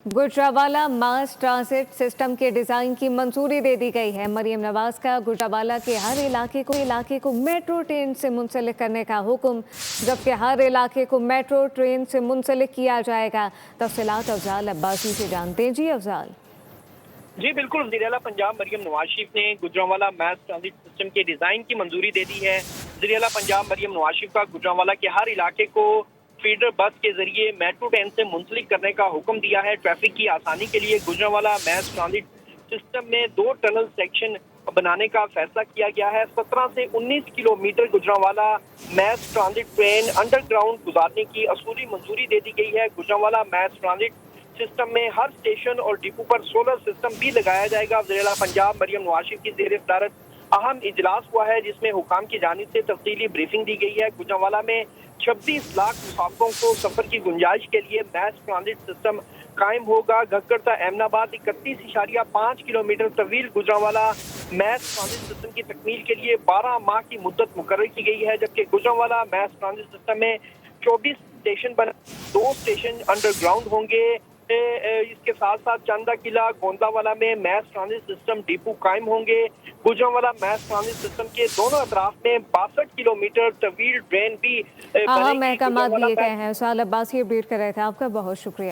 गुजरांवाला मास transit system के design की मंजूरी दे दी गई है। मरियम नवाज का गुजरांवाला के हर इलाके को मेट्रो ट्रेन से मुंसलिक करने का हुक्म, जबकि हर इलाके को मेट्रो ट्रेन से मुंसलिक किया जाएगा। तफसीलात अफजाल अब्बासी से जानते हैं। जी अफजाल। जी बिल्कुल, वज़ीर आला पंजाब मरियम नवाज शरीफ ने गुजरांवाला मास ट्रांजिट सिस्टम के डिजाइन की मंजूरी दे दी है। वज़ीर आला पंजाब मरियम नवाज शरीफ का गुजरांवाला के हर इलाके को फीडर बस के जरिए मेट्रो ट्रेन से मुंसलिक करने का हुक्म दिया है। ट्रैफिक की आसानी के लिए गुजरांवाला मास ट्रांजिट सिस्टम में 2 टनल सेक्शन बनाने का फैसला किया गया है। 17 से 19 किलोमीटर गुजरांवाला मास ट्रांजिट ट्रेन अंडरग्राउंड गुजारने की असूली मंजूरी दे दी गई है। गुजरांवाला मास ट्रांजिट सिस्टम में हर स्टेशन और डिपो पर सोलर सिस्टम भी लगाया जाएगा। वज़ीर आला पंजाब मरियम नवाज शरीफ की ज़ेर सदारत अहम इजलास हुआ है, जिसमें हुकाम की जानिब से तफसीली ब्रीफिंग दी गई है। गुजरांवाला में 26 लाख मुसाफिरों को सफर की गुंजाइश के लिए मास ट्रांजिट सिस्टम कायम होगा। घक्कड़ एमनाबाद 31.5 किलोमीटर तवील गुजरांवाला मास ट्रांजिट सिस्टम की तकमील के लिए 12 माह की मुद्दत मुकर्रर की गई है, जबकि गुजरांवाला मास ट्रांजिट सिस्टम में 24 स्टेशन बने, 2 स्टेशन अंडरग्राउंड होंगे। इसके साथ साथ चंदा किला गोंदावाला में मास ट्रांजिट सिस्टम डिपो कायम होंगे। गुजरांवाला मास ट्रांजिट सिस्टम के दोनों अतराफ में 62 किलोमीटर तवील ट्रेन भी अहम महकमात दिए गए हैं। अफजाल अब्बासी अपडेट कर रहे थे। आपका बहुत शुक्रिया।